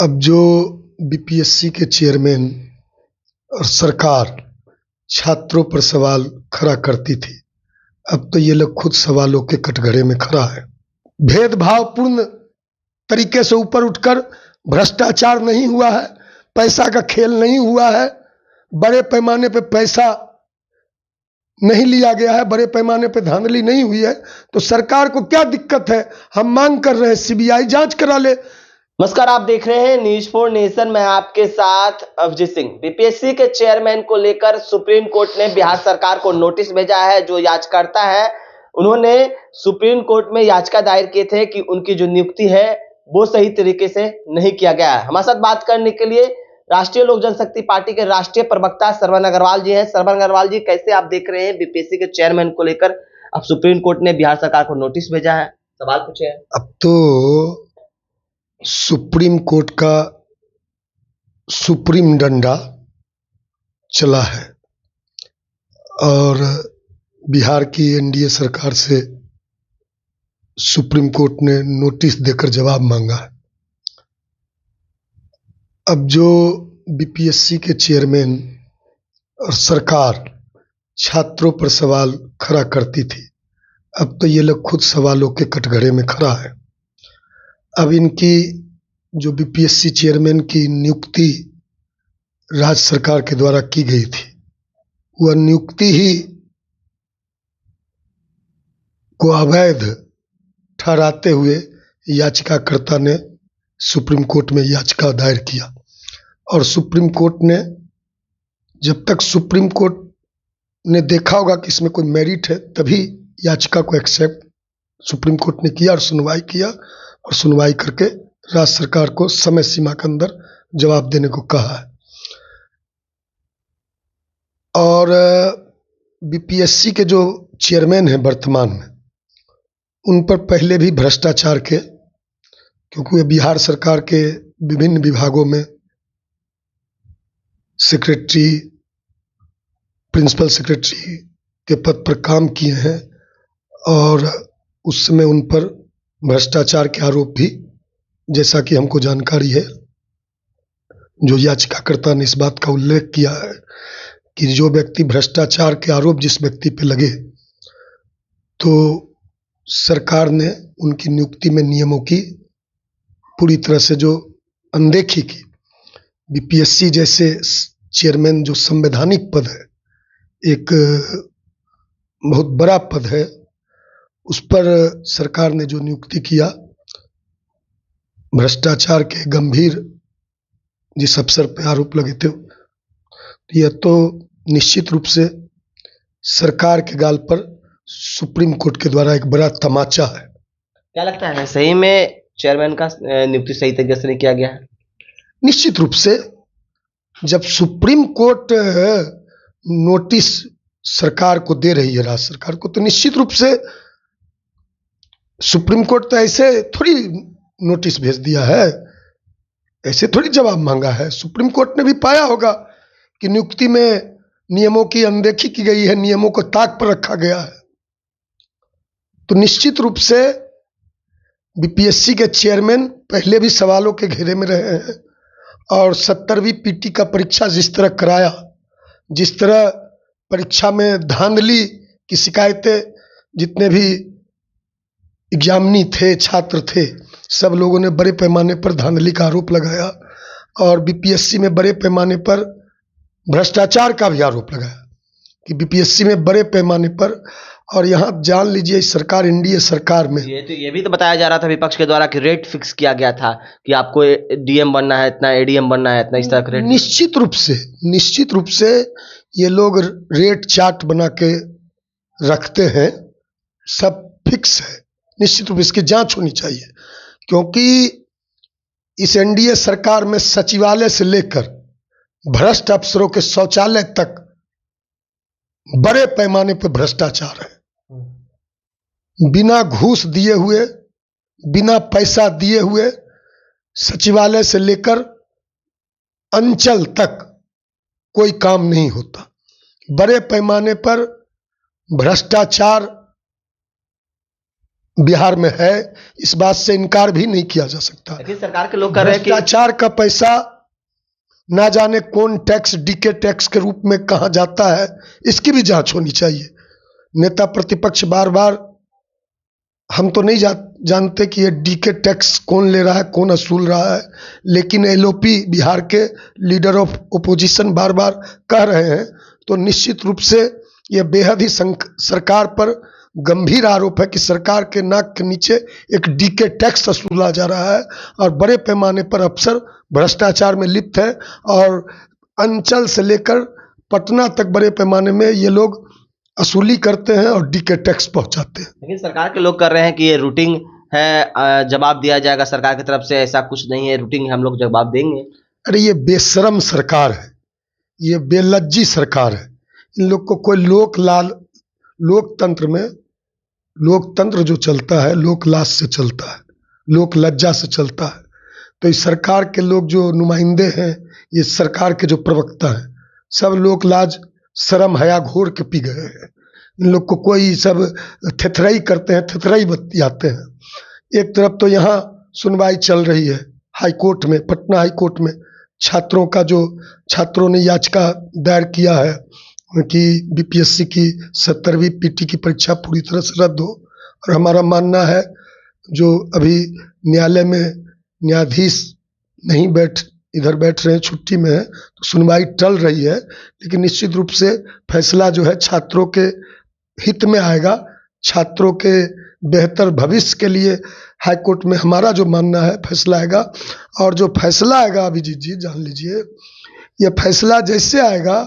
अब जो बीपीएससी के चेयरमैन और सरकार छात्रों पर सवाल खड़ा करती थी, अब तो ये लोग खुद सवालों के कटघरे में खड़ा है। भेदभावपूर्ण तरीके से ऊपर उठकर भ्रष्टाचार नहीं हुआ है, पैसा का खेल नहीं हुआ है, बड़े पैमाने पे पैसा नहीं लिया गया है, बड़े पैमाने पे धांधली नहीं हुई है, तो सरकार को क्या दिक्कत है? हम मांग कर रहे हैं सीबीआई जांच करा ले। नमस्कार, आप देख रहे हैं न्यूज फॉर नेशन। मैं आपके साथ अभिजीत सिंह। बीपीएससी के चेयरमैन को लेकर सुप्रीम कोर्ट ने बिहार सरकार को नोटिस भेजा है। जो याचिकाकर्ता है उन्होंने सुप्रीम कोर्ट में याचिका दायर किए थे कि उनकी जो नियुक्ति है वो सही तरीके से नहीं किया गया है। हमारे साथ बात करने के लिए राष्ट्रीय लोक जनशक्ति पार्टी के राष्ट्रीय प्रवक्ता श्रवण अग्रवाल जी हैं। श्रवण अग्रवाल जी, कैसे आप देख रहे हैं बीपीएससी के चेयरमैन को लेकर अब सुप्रीम कोर्ट ने बिहार सरकार को नोटिस भेजा है, सवाल पूछे हैं? अब तो सुप्रीम कोर्ट का सुप्रीम डंडा चला है और बिहार की एनडीए सरकार से सुप्रीम कोर्ट ने नोटिस देकर जवाब मांगा है। अब जो बीपीएससी के चेयरमैन और सरकार छात्रों पर सवाल खड़ा करती थी, अब तो ये लोग खुद सवालों के कटघरे में खड़ा है। अब इनकी जो बीपीएससी चेयरमैन की नियुक्ति राज्य सरकार के द्वारा की गई थी, वह नियुक्ति ही को अवैध ठहराते हुए याचिकाकर्ता ने सुप्रीम कोर्ट में याचिका दायर किया और सुप्रीम कोर्ट ने, जब तक सुप्रीम कोर्ट ने देखा होगा कि इसमें कोई मेरिट है, तभी याचिका को एक्सेप्ट सुप्रीम कोर्ट ने किया और सुनवाई किया और सुनवाई करके राज्य सरकार को समय सीमा के अंदर जवाब देने को कहा है। और बीपीएससी के जो चेयरमैन हैं वर्तमान में, उन पर पहले भी भ्रष्टाचार के, क्योंकि वे बिहार सरकार के विभिन्न विभागों में सेक्रेटरी, प्रिंसिपल सेक्रेटरी के पद पर काम किए हैं और उस समय उन पर भ्रष्टाचार के आरोप भी, जैसा कि हमको जानकारी है, जो याचिकाकर्ता ने इस बात का उल्लेख किया है कि जो व्यक्ति भ्रष्टाचार के आरोप जिस व्यक्ति पे लगे, तो सरकार ने उनकी नियुक्ति में नियमों की पूरी तरह से जो अनदेखी की। बीपीएससी जैसे चेयरमैन जो संवैधानिक पद है, एक बहुत बड़ा पद है, उस पर सरकार ने जो नियुक्ति किया, भ्रष्टाचार के गंभीर जिस अफसर पे आरोप लगे थे, यह तो निश्चित रूप से सरकार के गाल पर सुप्रीम कोर्ट के द्वारा एक बड़ा तमाचा है। क्या लगता है, सही में चेयरमैन का नियुक्ति सही तरीके से नहीं किया गया है? निश्चित रूप से जब सुप्रीम कोर्ट नोटिस सरकार को दे रही है, राज्य सरकार को, तो निश्चित रूप से सुप्रीम कोर्ट तो ऐसे थोड़ी नोटिस भेज दिया है, ऐसे थोड़ी जवाब मांगा है। सुप्रीम कोर्ट ने भी पाया होगा कि नियुक्ति में नियमों की अनदेखी की गई है, नियमों को ताक पर रखा गया है। तो निश्चित रूप से बीपीएससी के चेयरमैन पहले भी सवालों के घेरे में रहे हैं और 70वीं पीटी का परीक्षा जिस तरह कराया, जिस तरह परीक्षा में धांधली की शिकायतें, जितने भी एग्जामिनी थे, छात्र थे, सब लोगों ने बड़े पैमाने पर धांधली का आरोप लगाया और बीपीएससी में बड़े पैमाने पर भ्रष्टाचार का भी आरोप लगाया कि बीपीएससी में बड़े पैमाने पर। और यहाँ जान लीजिए, सरकार, एनडीए सरकार में ये भी तो बताया जा रहा था विपक्ष के द्वारा कि रेट फिक्स किया गया था कि आपको डीएम बनना है इतना, एडीएम बनना है इतना, इस तरह का रेट। निश्चित रूप से ये लोग रेट चार्ट बना के रखते हैं, सब फिक्स है। निश्चित रूप से इसकी जांच होनी चाहिए, क्योंकि इस एनडीए सरकार में सचिवालय से लेकर भ्रष्ट अफसरों के शौचालय तक बड़े पैमाने पर भ्रष्टाचार है। बिना घूस दिए हुए, बिना पैसा दिए हुए, सचिवालय से लेकर अंचल तक कोई काम नहीं होता। बड़े पैमाने पर भ्रष्टाचार बिहार में है, इस बात से इनकार भी नहीं किया जा सकता। लेकिन सरकार के लोग कर रहे हैं कि भ्रष्टाचार का पैसा ना जाने कौन टैक्स, डीके टैक्स के रूप में कहाँ जाता है, इसकी भी जांच होनी चाहिए। नेता प्रतिपक्ष बार बार, हम तो नहीं जानते कि ये डीके टैक्स कौन ले रहा है, कौन वसूल रहा है, लेकिन एलओपी बिहार के लीडर ऑफ ओपोजिशन बार बार कह रहे हैं, तो निश्चित रूप से ये बेहद ही सरकार पर गंभीर आरोप है कि सरकार के नाक के नीचे एक डीके टैक्स वसूला जा रहा है और बड़े पैमाने पर अफसर भ्रष्टाचार में लिप्त है और अंचल से लेकर पटना तक बड़े पैमाने में ये लोग वसूली करते हैं और डीके टैक्स पहुंचाते हैं। लेकिन सरकार के लोग कर रहे हैं कि ये रूटीन है, जवाब दिया जाएगा सरकार की तरफ से, ऐसा कुछ नहीं है, रूटीन हम लोग जवाब देंगे। अरे ये बेशरम सरकार है, ये बेलज्जी सरकार है। इन लोग को कोई लोकतंत्र में, लोकतंत्र जो चलता है लोकलाज से चलता है, लोक लज्जा से चलता है। तो इस सरकार के लोग जो नुमाइंदे हैं, ये सरकार के जो प्रवक्ता हैं, सब लोकलाज शर्म हया घोर के पी गए हैं। इन लोग को कोई सब थेथराई करते हैं, थेथराई बतियाते हैं। एक तरफ तो यहाँ सुनवाई चल रही है हाई कोर्ट में, पटना हाई कोर्ट में, छात्रों ने याचिका दायर किया है कि बीपीएससी की 70वीं पीटी की परीक्षा पूरी तरह से रद्द हो। और हमारा मानना है, जो अभी न्यायालय में न्यायाधीश नहीं इधर बैठ रहे हैं, छुट्टी में है, तो सुनवाई टल रही है, लेकिन निश्चित रूप से फैसला जो है छात्रों के हित में आएगा, छात्रों के बेहतर भविष्य के लिए हाई कोर्ट में हमारा जो मानना है फैसला आएगा। और जो फैसला आएगा, अभिजीत जी जान लीजिए, यह फैसला जैसे आएगा,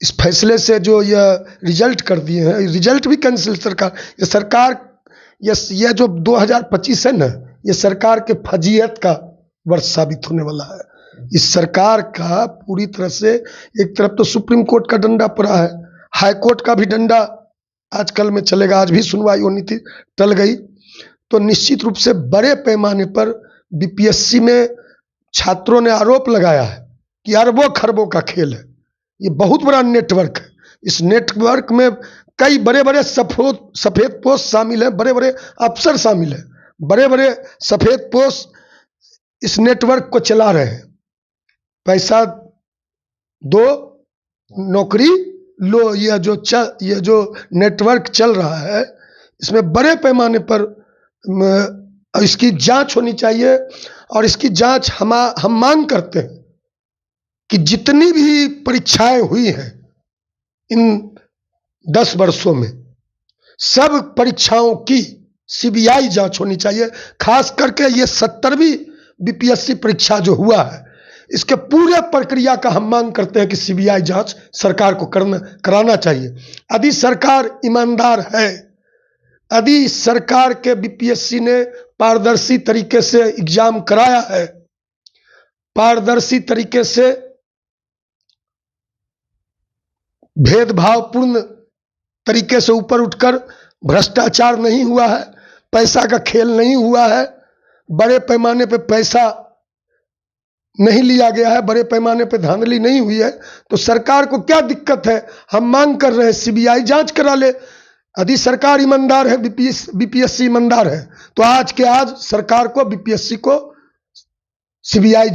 इस फैसले से जो यह रिजल्ट कर दिए हैं, रिजल्ट भी कैंसिल सरकार यह जो 2025 है ना, ये सरकार के फजीयत का वर्ष साबित होने वाला है। इस सरकार का पूरी तरह से, एक तरफ तो सुप्रीम कोर्ट का डंडा पड़ा है, हाई कोर्ट का भी डंडा आजकल में चलेगा, आज भी सुनवाई होनी थी, टल गई। तो निश्चित रूप से बड़े पैमाने पर बीपीएससी में छात्रों ने आरोप लगाया है कि अरबों खरबों का खेल है, ये बहुत बड़ा नेटवर्क है। इस नेटवर्क में कई बड़े बड़े सफेद पोस्ट शामिल हैं, बड़े बड़े अफसर शामिल हैं, बड़े बड़े सफेद पोस्ट इस नेटवर्क को चला रहे हैं। पैसा दो, नौकरी लो, यह जो नेटवर्क चल रहा है, इसमें बड़े पैमाने पर इसकी जांच होनी चाहिए। और इसकी जांच हम मांग करते हैं कि जितनी भी परीक्षाएं हुई हैं इन 10 वर्षों में, सब परीक्षाओं की सीबीआई जांच होनी चाहिए। खास करके ये 70वीं बीपीएससी परीक्षा जो हुआ है, इसके पूरे प्रक्रिया का हम मांग करते हैं कि सीबीआई जांच सरकार को कराना चाहिए। यदि सरकार ईमानदार है, यदि सरकार के बीपीएससी ने पारदर्शी तरीके से एग्जाम कराया है, पारदर्शी तरीके से भेदभावपूर्ण तरीके से ऊपर उठकर भ्रष्टाचार नहीं हुआ है, पैसा का खेल नहीं हुआ है, बड़े पैमाने पे पैसा नहीं लिया गया है, बड़े पैमाने पे धांधली नहीं हुई है, तो सरकार को क्या दिक्कत है? हम मांग कर रहे हैं सीबीआई जांच करा ले। यदि सरकार ईमानदार है, बीपीएससी ईमानदार है, तो आज के आज सरकार को, बीपीएससी को सीबीआई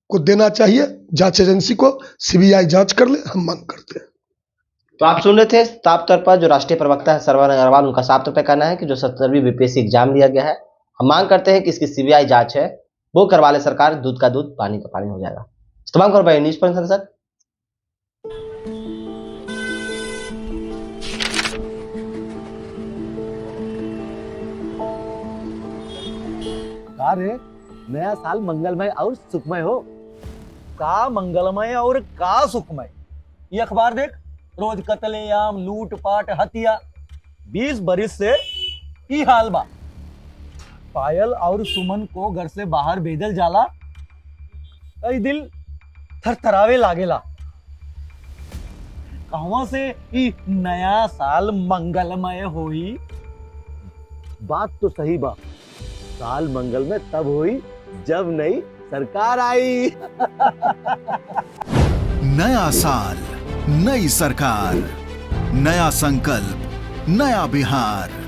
को देना चाहिए, जांच एजेंसी को सीबीआई जांच कर ले, हम मांग करते हैं। तो आप सुन रहे थे साफ तौर पर जो राष्ट्रीय प्रवक्ता है सरवन अग्रवाल, उनका साफ तौर पर कहना है कि जो 70वीं बीपीएससी एग्जाम लिया गया है, हम मांग करते हैं कि इसकी सीबीआई जांच है वो करवा ले सरकार, दूध का दूध पानी का पानी हो जाएगा। तमाम खबर न्यूज पर सर। रे नया साल मंगलमय और सुखमय हो। का मंगलमय और का सुखमय? ये अखबार देख, रोज कत्लेआम, लूटपाट, हत्या। 20 बरिस से की हाल बा। पायल और सुमन को घर से बाहर भेजल जाला, कई दिल थरथरावे लागेला। कहवा से ई नया साल मंगलमय होई? बात तो सही बा, साल मंगल में तब हुई जब नई सरकार आई। नया साल, नई सरकार, नया संकल्प, नया बिहार।